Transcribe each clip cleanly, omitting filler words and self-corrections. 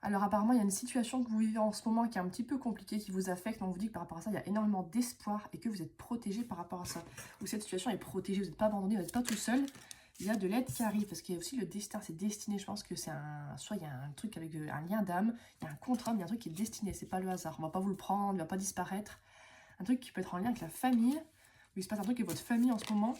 Alors apparemment, il y a une situation que vous vivez en ce moment qui est un petit peu compliquée, qui vous affecte. On vous dit que par rapport à ça, il y a énormément d'espoir et que vous êtes protégé par rapport à ça. Ou cette situation est protégée, vous n'êtes pas abandonné, vous n'êtes pas tout seul. Il y a de l'aide qui arrive, parce qu'il y a aussi le destin, c'est destiné. Je pense que c'est soit il y a un truc avec un lien d'âme, il y a un contrat, mais il y a un truc qui est destiné, c'est pas le hasard. On va pas vous le prendre, il va pas disparaître. Un truc qui peut être en lien avec la famille, où il se passe un truc avec votre famille en ce moment.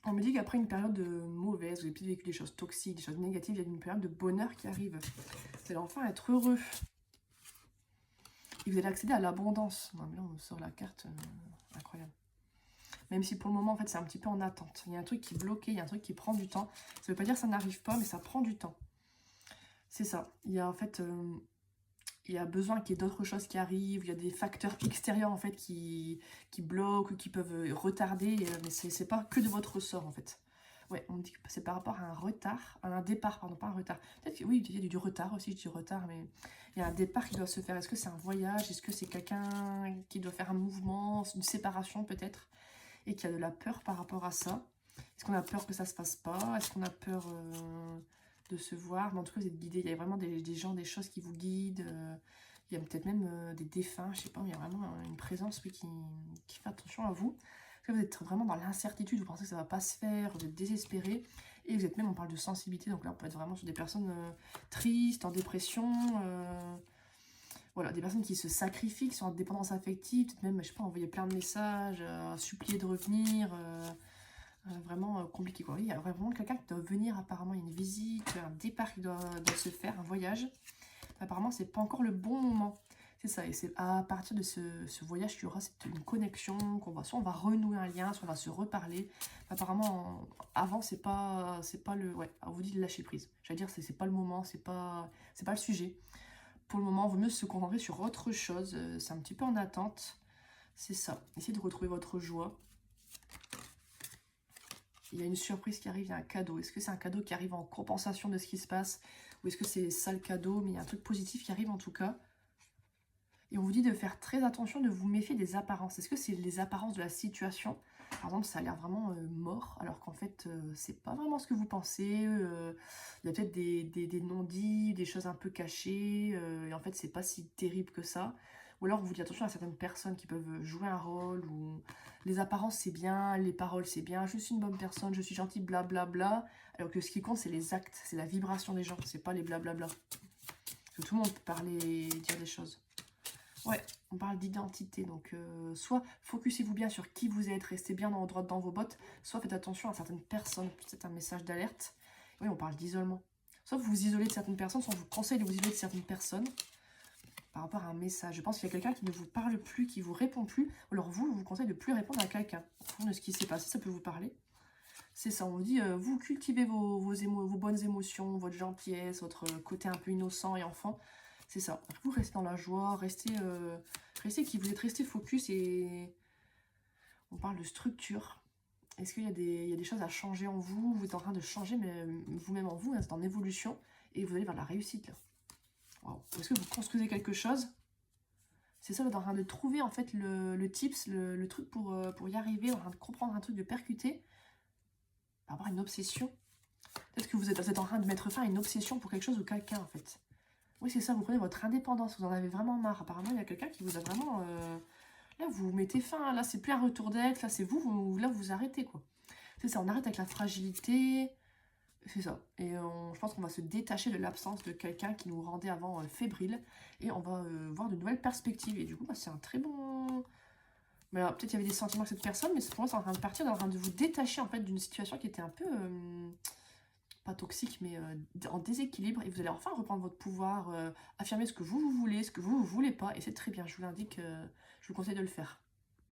On me dit qu'après une période mauvaise, vous avez peut-être vécu des choses toxiques, des choses négatives, il y a une période de bonheur qui arrive. Vous allez enfin être heureux. Et vous allez accéder à l'abondance. Non, mais là, on me sort la carte incroyable. Même si pour le moment, en fait, c'est un petit peu en attente. Il y a un truc qui est bloqué, il y a un truc qui prend du temps. Ça ne veut pas dire que ça n'arrive pas, mais ça prend du temps. C'est ça. Il y a en fait... il y a besoin qu'il y ait d'autres choses qui arrivent, il y a des facteurs extérieurs en fait qui bloquent ou qui peuvent retarder, mais c'est pas que de votre ressort en fait. Ouais, on me dit que c'est par rapport à un retard, à un départ, pardon, pas un retard. Peut-être que oui, il y a du retard aussi, je dis retard, mais il y a un départ qui doit se faire. Est-ce que c'est un voyage? Est-ce que c'est quelqu'un qui doit faire un mouvement, une séparation peut-être, et qui a de la peur par rapport à ça? Est-ce qu'on a peur que ça se passe pas? Est-ce qu'on a peur de se voir? Mais en tout cas, vous êtes guidé. Il y a vraiment des gens, des choses qui vous guident. Il y a peut-être même des défunts, je sais pas, mais il y a vraiment une présence oui, qui fait attention à vous. Parce que vous êtes vraiment dans l'incertitude, vous pensez que ça va pas se faire, vous êtes désespéré. Et vous êtes même, on parle de sensibilité, donc là on peut être vraiment sur des personnes tristes, en dépression. Voilà, des personnes qui se sacrifient, qui sont en dépendance affective, peut-être même, je sais pas, envoyer plein de messages, supplier de revenir. Vraiment compliqué quoi. Il y a vraiment quelqu'un qui doit venir apparemment, il y a une visite, un départ qui doit se faire, un voyage. Apparemment c'est pas encore le bon moment. C'est ça, et c'est à partir de ce voyage qu'il y aura une connexion, soit on va renouer un lien, soit on va se reparler. Apparemment avant c'est pas le... Ouais, on vous dit de lâcher prise. J'allais dire c'est pas le moment, c'est pas le sujet. Pour le moment, il vaut mieux se concentrer sur autre chose, c'est un petit peu en attente. C'est ça, essayez de retrouver votre joie. Il y a une surprise qui arrive, il y a un cadeau. Est-ce que c'est un cadeau qui arrive en compensation de ce qui se passe? Ou est-ce que c'est ça le cadeau? Mais il y a un truc positif qui arrive en tout cas. Et on vous dit de faire très attention, de vous méfier des apparences. Est-ce que c'est les apparences de la situation? Par exemple, ça a l'air vraiment mort, alors qu'en fait, c'est pas vraiment ce que vous pensez. Il y a peut-être des non-dits, des choses un peu cachées. Et en fait, c'est pas si terrible que ça. Ou alors, on vous dit attention à certaines personnes qui peuvent jouer un rôle, ou les apparences, c'est bien, les paroles, c'est bien, je suis une bonne personne, je suis gentille, blablabla. Alors que ce qui compte, c'est les actes, c'est la vibration des gens, c'est pas les blablabla. Parce que tout le monde peut parler, dire des choses. Ouais, on parle d'identité, donc soit focussez-vous bien sur qui vous êtes, restez bien droit dans vos bottes, soit faites attention à certaines personnes, peut-être un message d'alerte. Oui, on parle d'isolement. Soit vous vous isolez de certaines personnes, soit on vous conseille de vous isoler de certaines personnes par rapport à un message. Je pense qu'il y a quelqu'un qui ne vous parle plus, qui vous répond plus, alors vous conseille de plus répondre à quelqu'un. En fonction de ce qui s'est passé, ça peut vous parler. C'est ça, on vous dit, vous cultivez vos bonnes émotions, votre gentillesse, votre côté un peu innocent et enfant. C'est ça. Vous restez dans la joie, restez qui vous êtes, restez focus et on parle de structure. Est-ce qu'il y a des choses à changer en vous? Vous êtes en train de changer, mais vous-même en vous, c'est en évolution et vous allez vers la réussite là. Wow. Est-ce que vous construisez quelque chose? C'est ça, vous êtes en train de trouver en fait le tips, le truc pour y arriver, en train de comprendre un truc, de percuter par rapport à une obsession. Peut-être que vous êtes en train de mettre fin à une obsession pour quelque chose ou quelqu'un en fait. Oui, c'est ça, vous prenez votre indépendance, vous en avez vraiment marre. Apparemment, il y a quelqu'un qui vous a vraiment... Là, vous mettez fin, là, c'est plus un retour d'être, là, c'est là, vous arrêtez, quoi. C'est ça, on arrête avec la fragilité, c'est ça. Et je pense qu'on va se détacher de l'absence de quelqu'un qui nous rendait avant fébrile, et on va voir de nouvelles perspectives. Et du coup, bah, c'est un très bon... Mais peut-être qu'il y avait des sentiments avec cette personne, mais pour moi, c'est en train de partir, en train de vous détacher, en fait, d'une situation qui était un peu... pas toxique, mais en déséquilibre, et vous allez enfin reprendre votre pouvoir, affirmer ce que vous voulez, ce que vous voulez pas, et c'est très bien, je vous l'indique, je vous conseille de le faire.